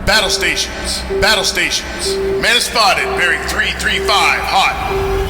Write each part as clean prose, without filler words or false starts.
Battle stations. Battle stations. Man is spotted, bearing 335, hot.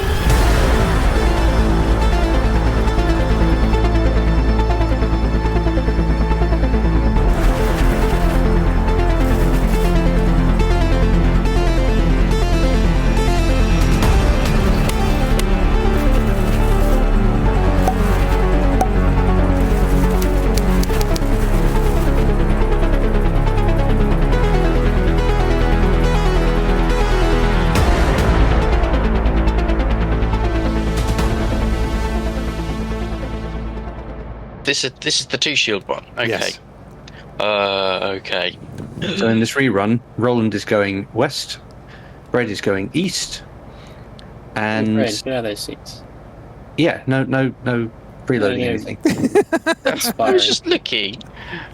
This is the 2-shield one. Okay. Yes. Okay. So in this rerun, Roland is going west, Bred is going east, and Bred, get out of those seats. yeah, no preloading No. anything. I was just looking.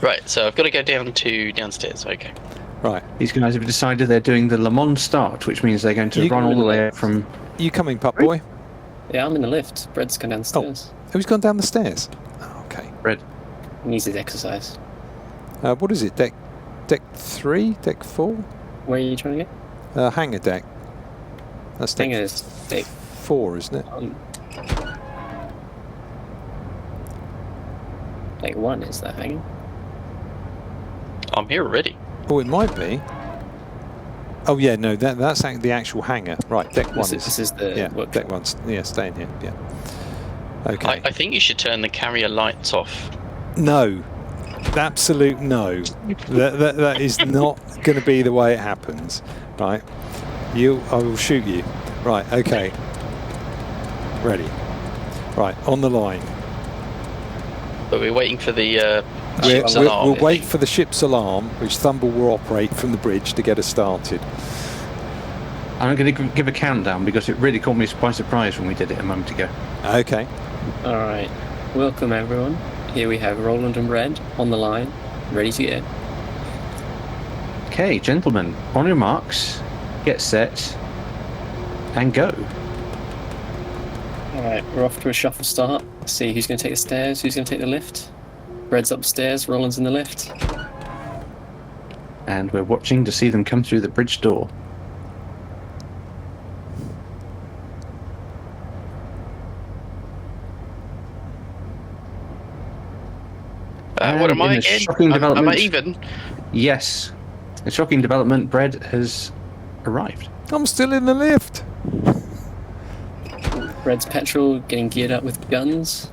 Right, so I've got to go downstairs. Okay. Right. These guys have decided they're doing the Le Mans start, which means they're going to run all the way up from. You coming, pup boy? Yeah, I'm in the lift. Bred's gone downstairs. Who's gone down the stairs? Oh, okay. Bred. He needs his exercise. What is it? Deck 3? Deck 4? Where are you trying to get? Hangar deck. That's deck Hangar's deck 4, isn't it? Deck 1 is that hangar? I'm here already. Oh, it might be. Oh yeah, no, that's the actual hangar. Right, deck 1 This is the workshop. deck 1's staying here. Yeah. Okay. I think you should turn the carrier lights off. No, absolute no. that is not going to be the way it happens. Right, I will shoot you. Right, okay. Ready. Right, on the line. But we're waiting for the ship's alarm. We'll wait for the ship's alarm, which Thumble will operate from the bridge to get us started. I'm going to give a countdown because it really caught me by surprise when we did it a moment ago. Okay. Alright, welcome everyone. Here we have Roland and Bred on the line, ready to go. Okay, gentlemen, on your marks, get set, and go. Alright, we're off to a shuffle start. Let's see who's going to take the stairs, who's going to take the lift. Bred's upstairs, Roland's in the lift. And we're watching to see them come through the bridge door. What am I again? Shocking Am development. I even? Yes. A shocking development, Bred has arrived. I'm still in the lift. Bred's petrol getting geared up with guns.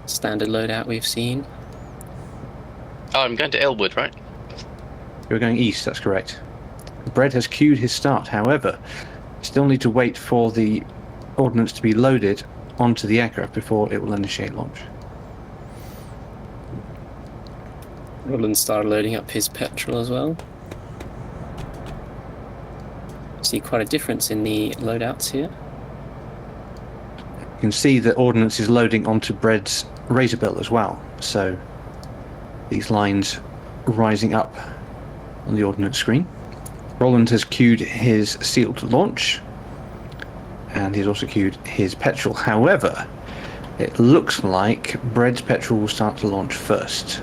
Standard loadout we've seen. Oh, I'm going to Elwood, right? You're going east, that's correct. Bred has queued his start, however, still need to wait for the ordnance to be loaded onto the aircraft before it will initiate launch. Roland started loading up his petrol as well. See quite a difference in the loadouts here. You can see that ordnance is loading onto Bred's razor bill as well, so these lines rising up on the ordnance screen. Roland has queued his sealed launch, and he's also queued his petrol. However, it looks like Bred's petrol will start to launch first.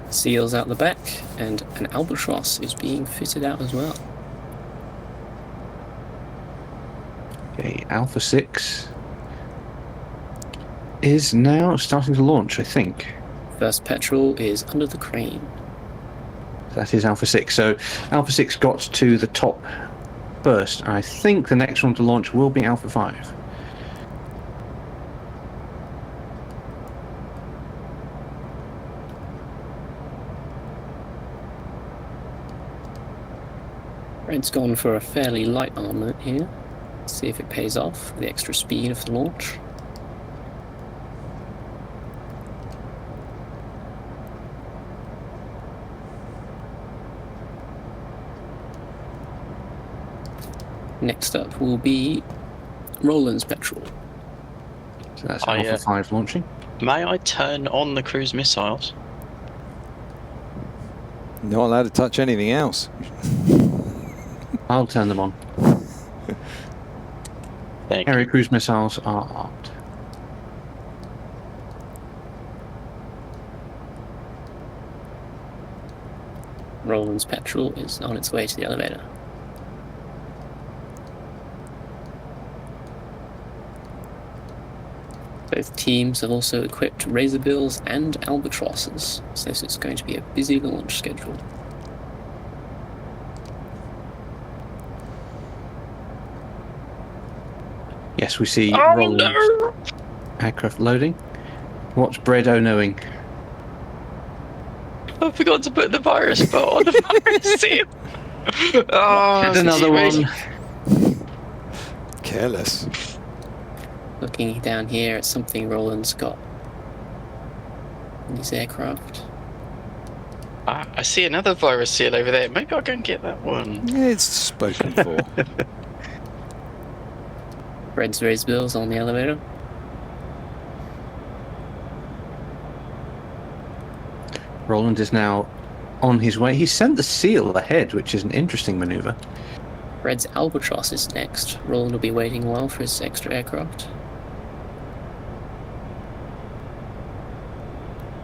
Seals out the back, and an albatross is being fitted out as well. Okay, Alpha 6 is now starting to launch, I think. First petrol is under the crane. That is Alpha 6. So Alpha 6 got to the top first. I think the next one to launch will be Alpha 5. Red's gone for a fairly light armament here. Let's see if it pays off, the extra speed of the launch. Next up will be Roland's petrol. So that's Alpha 5 launching. May I turn on the cruise missiles? Not allowed to touch anything else. I'll turn them on. Thank you. Area cruise missiles are armed. Roland's petrol is on its way to the elevator. Both teams have also equipped Razorbills and Albatrosses, so it's going to be a busy launch schedule. Yes, we see Roland's aircraft loading. What's Bredroll knowing? I forgot to put the virus boat on the virus seal. Oh, There's another one. Careless. Looking down here at something Roland's got in his aircraft. I see another virus seal over there. Maybe I'll go and get that one. Yeah, it's spoken for. Red's Razorbills on the elevator. Roland is now on his way. He sent the seal ahead, which is an interesting maneuver. Red's Albatross is next. Roland will be waiting a while for his extra aircraft.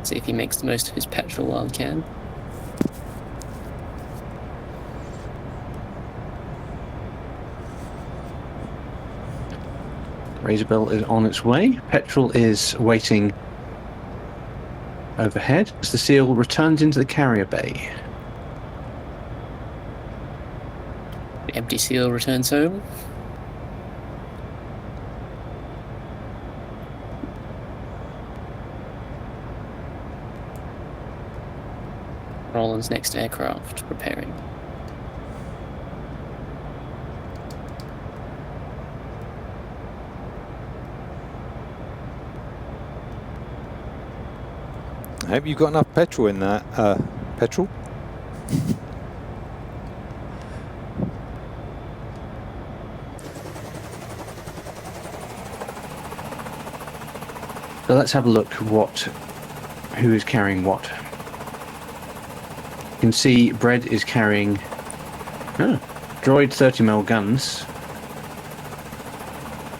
See if he makes the most of his petrol while he can. Razorbill is on its way. Petrol is waiting overhead as the seal returns into the carrier bay. The empty seal returns home. Roland's next aircraft preparing. I hope you've got enough petrol in that. Petrol? So let's have a look who is carrying what. You can see Bread is carrying droid 30mm guns,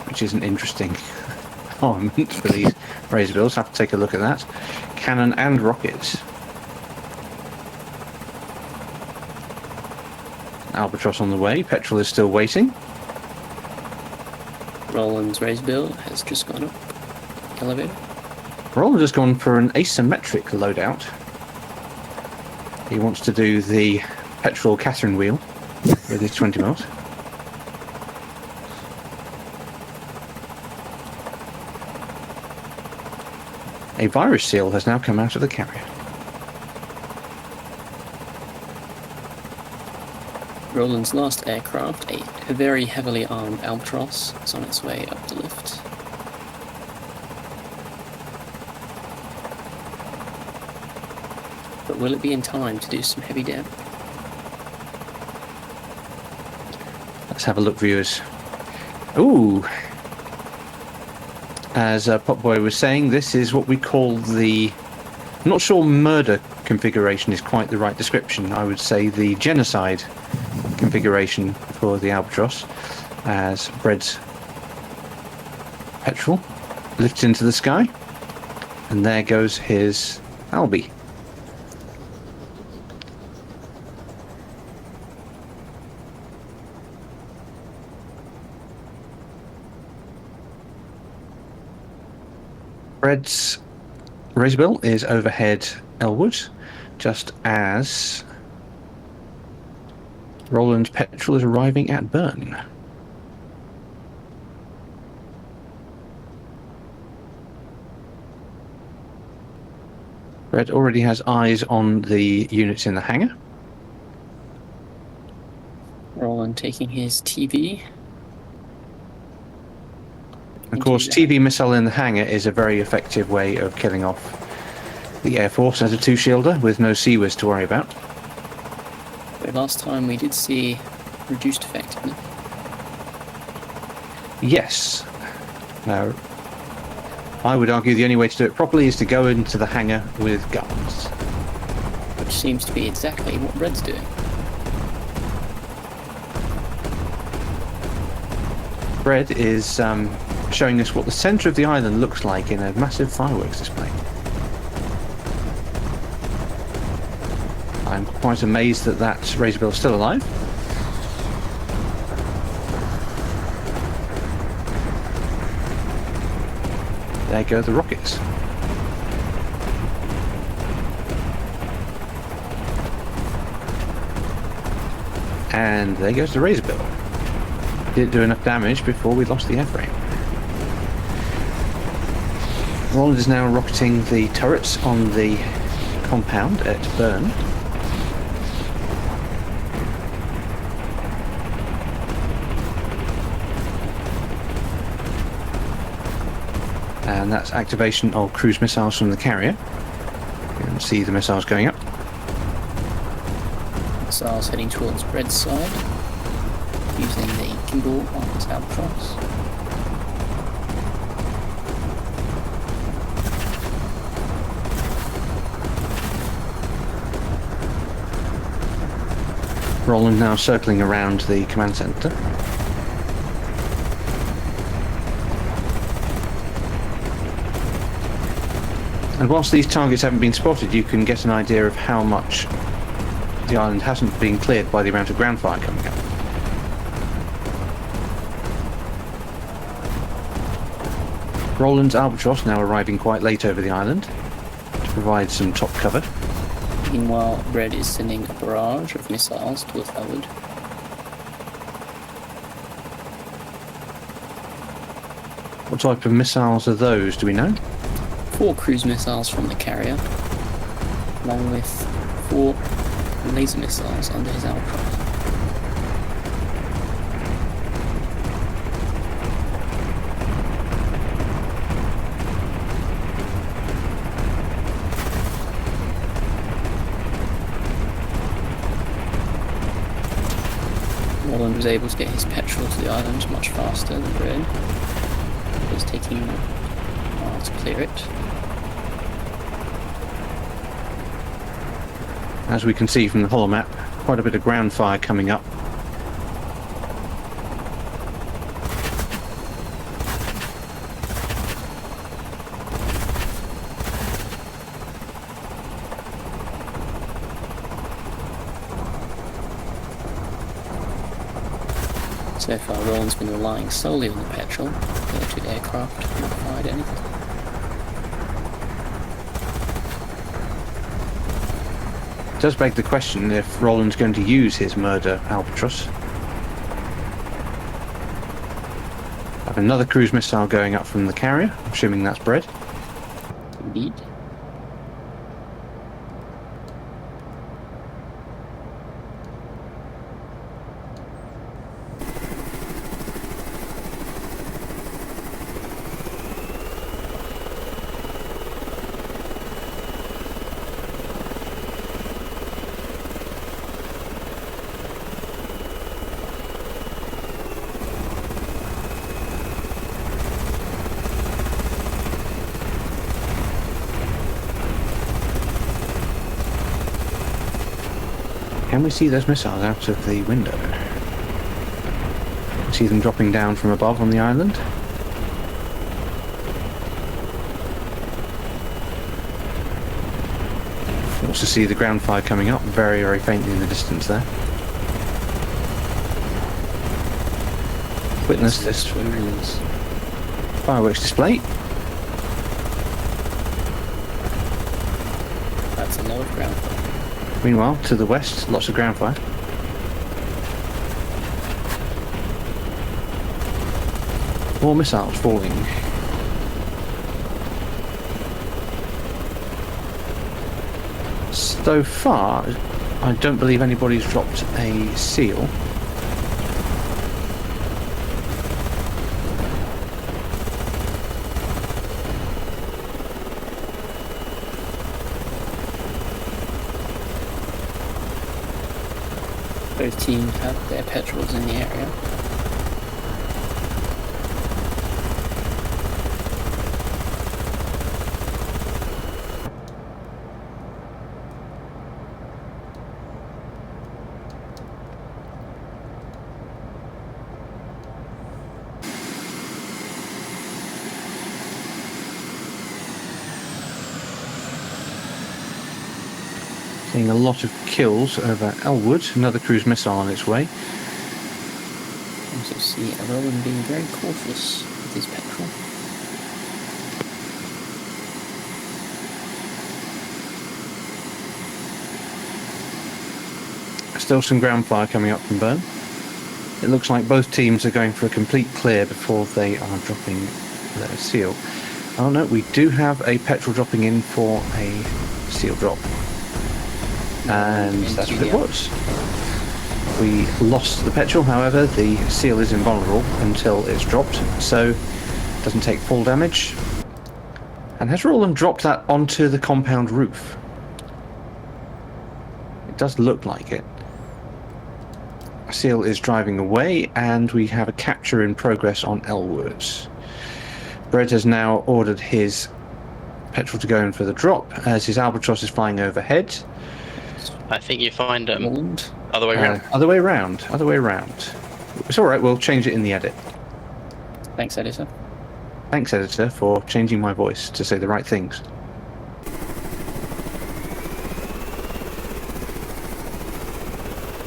which is an interesting armament for these Razorbills. Have to take a look at that. Cannon and rockets. Albatross on the way. Petrol is still waiting. Roland's Razorbill has just gone up. Elevator. Roland has gone for an asymmetric loadout. He wants to do the petrol Catherine wheel with his 20mm. A virus seal has now come out of the carrier. Roland's last aircraft, a very heavily armed Albatross, is on its way up the lift. But will it be in time to do some heavy damage? Let's have a look, viewers. Ooh! As Popboy was saying, this is what we call the... I'm not sure murder configuration is quite the right description. I would say the genocide configuration for the Albatross, as Bread's petrol lifts into the sky, and there goes his Albie. Bread's Razorbill is overhead Elwood, just as Roland's petrol is arriving at Burn. Bread already has eyes on the units in the hangar. Roland taking his TV. Of course, TV missile in the hangar is a very effective way of killing off the Air Force as a two-shielder with no CWIS to worry about. But last time we did see reduced effectiveness. Yes. Now, I would argue the only way to do it properly is to go into the hangar with guns. Which seems to be exactly what Red's doing. Red is showing us what the centre of the island looks like in a massive fireworks display. I'm quite amazed that that razor bill is still alive. There go the rockets. And there goes the razor bill. Didn't do enough damage before we lost the airframe. Roland is now rocketing the turrets on the compound at Burn. And that's activation of cruise missiles from the carrier. You can see the missiles going up. Missiles heading towards Bred's side, using the gimbal on his Albatross. Roland now circling around the command center. And whilst these targets haven't been spotted, you can get an idea of how much the island hasn't been cleared by the amount of ground fire coming up. Roland's Albatross now arriving quite late over the island to provide some top cover. Meanwhile, Bred is sending a barrage of missiles to the forward. What type of missiles are those, do we know? 4 cruise missiles from the carrier, along with 4 laser missiles under his Albatross. Roland was able to get his petrol to the island much faster than Bred. It was taking a while to clear it. As we can see from the holomap, quite a bit of ground fire coming up. So far, Roland's been relying solely on the petrol. The other 2 aircraft have not fired anything. It does beg the question if Roland's going to use his murder Albatross. Have another cruise missile going up from the carrier, assuming that's Bred. Indeed. Can we see those missiles out of the window? See them dropping down from above on the island? Also see the ground fire coming up very, very faintly in the distance there. Witness this fireworks display. That's a lot of ground fire. Meanwhile, to the west, lots of ground fire. More missiles falling. So far, I don't believe anybody's dropped a seal. Both teams have their petrols in the area. Seeing a lot of kills over Elwood. Another cruise missile on its way. Also see Roland being very cautious with his petrol. Still some ground fire coming up from Burn. It looks like both teams are going for a complete clear before they are dropping their seal. Oh no, we do have a petrol dropping in for a seal drop. And that's what it was. We lost the petrol, however, the seal is invulnerable until it's dropped, so it doesn't take full damage. And has Roland dropped that onto the compound roof? It does look like it. Seal is driving away, and we have a capture in progress on Elwood. Bred has now ordered his petrol to go in for the drop, as his albatross is flying overhead. I think you find Roland. other way around. Other way round. Other way round. It's all right. We'll change it in the edit. Thanks, editor. Thanks, editor, for changing my voice to say the right things.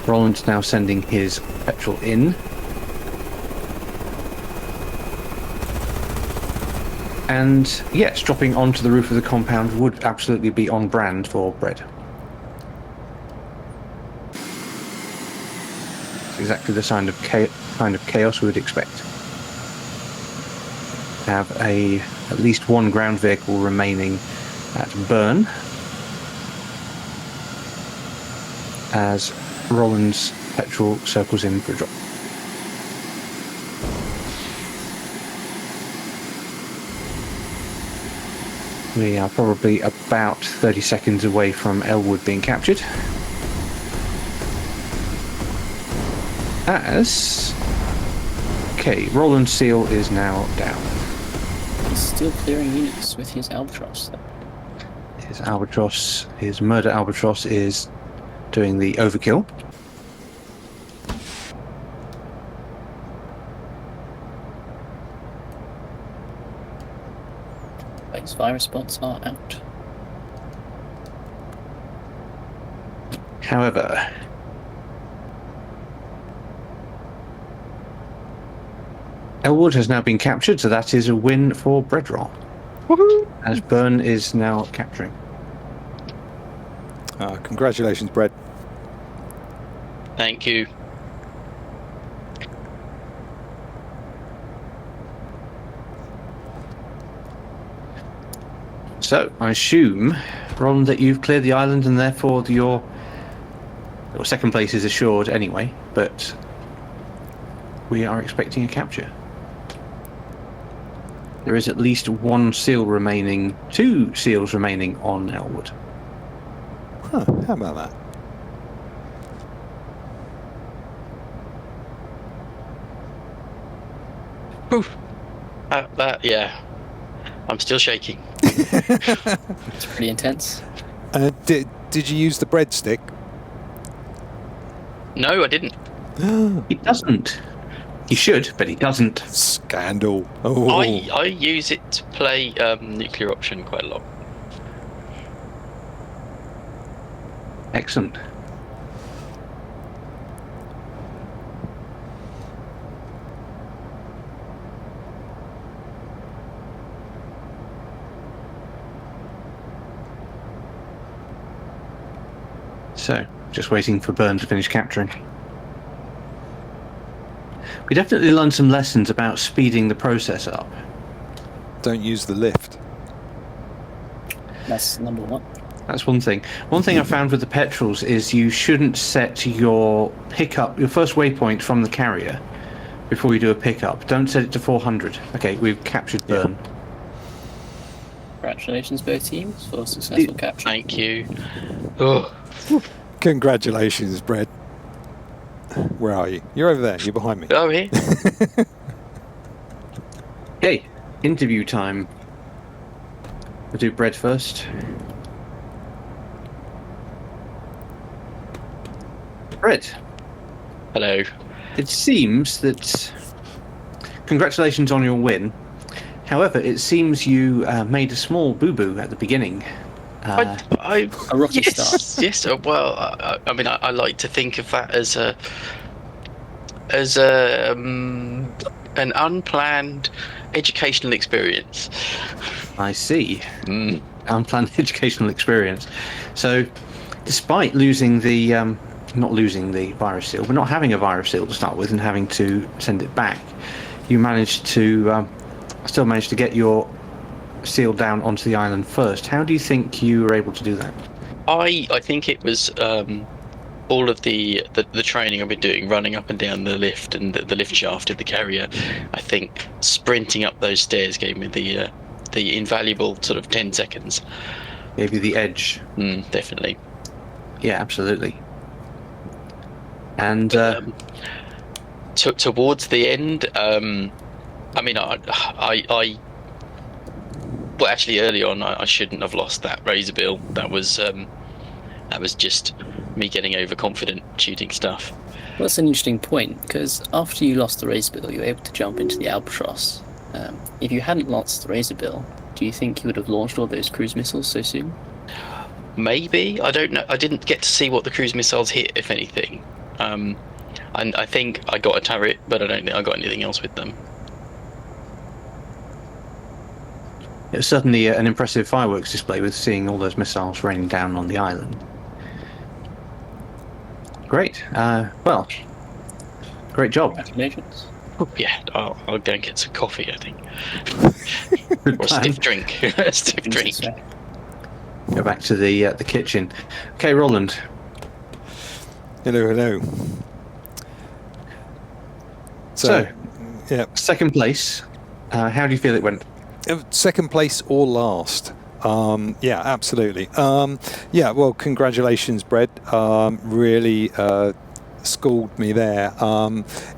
Roland's now sending his petrol in. And yes, dropping onto the roof of the compound would absolutely be on brand for Bred. It's exactly the kind of chaos we would expect. Have at least one ground vehicle remaining at Burn, as Roland's petrol circles in for a drop. We are probably about 30 seconds away from Elwood being captured. Okay, Roland's seal is now down. He's still clearing units with his albatross. His albatross, his murder albatross, is doing the overkill. His virus spots are out. However, Elwood has now been captured, so that is a win for Bredroll. Woohoo! As Burn is now capturing. Congratulations, Bred. Thank you. So, I assume, Roland, that you've cleared the island and therefore your second place is assured anyway, but we are expecting a capture. There is at least one seal remaining, 2 seals remaining on Elwood. Huh, how about that? Poof. Yeah. I'm still shaking. It's pretty intense. Did you use the breadstick? No, I didn't. He doesn't. He should, but he doesn't. Scandal. Oh. I use it to play nuclear option quite a lot. Excellent. So, just waiting for Burn to finish capturing. We definitely learned some lessons about speeding the process up. Don't use the lift. That's number one. That's one thing. One thing I found with the petrols is you shouldn't set your pickup, your first waypoint from the carrier before you do a pickup. Don't set it to 400. Okay, we've captured Burn. Congratulations, both teams, for successful capture. Thank you. Oh. Congratulations, Bred. Where are you? You're over there. You're behind me. Oh, here. Okay, interview time. We'll do Bred first. Bred. Hello. It seems that... Congratulations on your win. However, it seems you made a small boo-boo at the beginning. I A rocky yes, start. yes. Well, I mean, I like to think of that as an unplanned educational experience. I see. Unplanned educational experience. So, despite losing the, not losing the virus seal, but not having a virus seal to start with and having to send it back, you managed to, still managed to get your seal down onto the island first. How do you think you were able to do that? I think it was all of the training I've been doing, running up and down the lift and the lift shaft of the carrier. I think sprinting up those stairs gave me the invaluable sort of 10 seconds. Gave you the edge. Definitely. Yeah, absolutely. And towards the end, I mean, well, actually, early on, I shouldn't have lost that razor bill. That was just me getting overconfident shooting stuff. Well, that's an interesting point, because after you lost the razor bill, you were able to jump into the albatross. If you hadn't lost the razor bill, do you think you would have launched all those cruise missiles so soon? Maybe. I don't know. I didn't get to see what the cruise missiles hit, if anything. And I think I got a turret, but I don't think I got anything else with them. it was certainly an impressive fireworks display with seeing all those missiles raining down on the island. Great. Well, great job. Congratulations. Yeah, I'll go and get some coffee, I think. Good Or a plan. stiff drink. A stiff drink. Go back to the kitchen. Okay, Roland. Hello. So, yeah, second place. How do you feel it went? second place or last. Yeah, absolutely. Yeah, well, congratulations, Bred. Really schooled me there.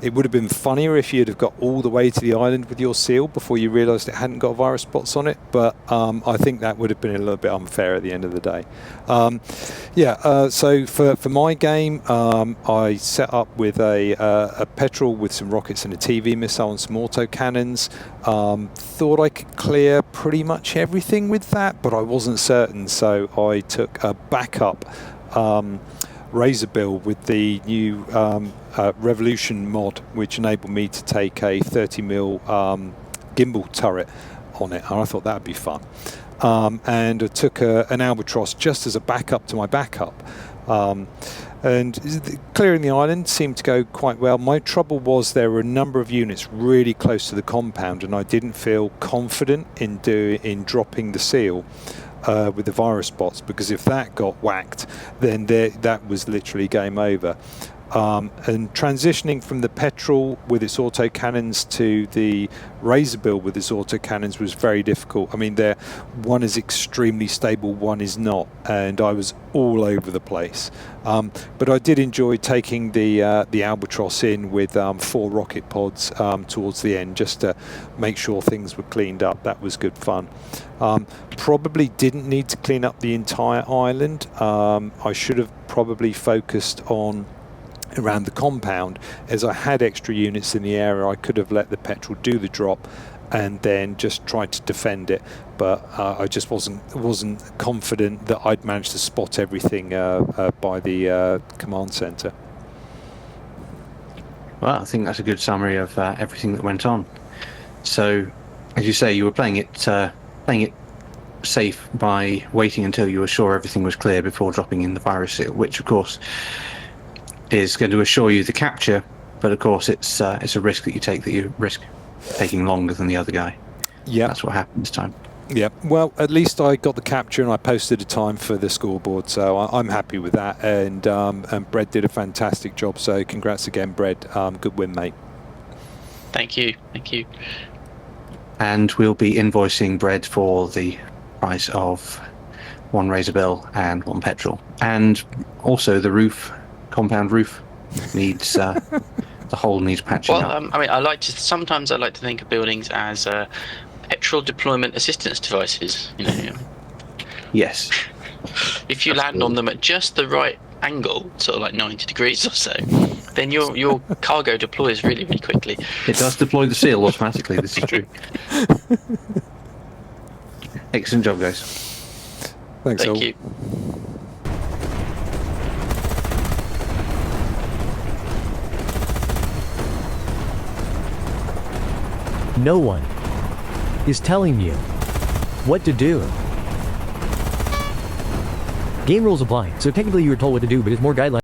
It would have been funnier if you'd have got all the way to the island with your seal before you realised it hadn't got virus spots on it, but I think that would have been a little bit unfair at the end of the day. So for my game, I set up with a Petrol with some rockets and a TV missile and some auto cannons. Thought I could clear pretty much everything with that, but I wasn't certain, so I took a backup razor bill with the new Revolution mod, which enabled me to take a 30mm gimbal turret on it, and I thought that would be fun. And I took an Albatross just as a backup to my backup. And clearing the island seemed to go quite well. My trouble was there were a number of units really close to the compound, and I didn't feel confident in dropping the seal with the virus spots, because if that got whacked, then that was literally game over. And transitioning from the Petrol with its auto cannons to the Razor Bill with its auto cannons was very difficult. I mean, one is extremely stable, one is not, and I was all over the place. But I did enjoy taking the Albatross in with 4 rocket pods towards the end, just to make sure things were cleaned up. That was good fun. Probably didn't need to clean up the entire island. I should have probably focused on around the compound. As I had extra units in the area, I could have let the Petrol do the drop and then just tried to defend it, but I just wasn't confident that I'd managed to spot everything by the command center. Well, I think that's a good summary of everything that went on. So, as you say, you were playing it safe by waiting until you were sure everything was clear before dropping in the virus seal, which of course is going to assure you the capture, but of course it's a risk that you take, that you risk taking longer than the other guy. Yeah, that's what happened this time. Yeah, well, at least I got the capture and I posted a time for the scoreboard, so I'm happy with that. And Bred did a fantastic job, so congrats again, Bred. Good win, mate. Thank you. And we'll be invoicing Bred for the price of 1 Razor Bill and 1 Petrol, and also the compound roof needs the hole needs patching up. I mean, sometimes I like to think of buildings as petrol deployment assistance devices. You know. Yes. If you land on them at just the right angle, sort of like 90 degrees or so, then your cargo deploys really, really quickly. It does deploy the seal automatically. This is true. Excellent job, guys. Thanks, all. Thank you. No one is telling you what to do. Game rules apply, so technically you were told what to do, but it's more guidelines.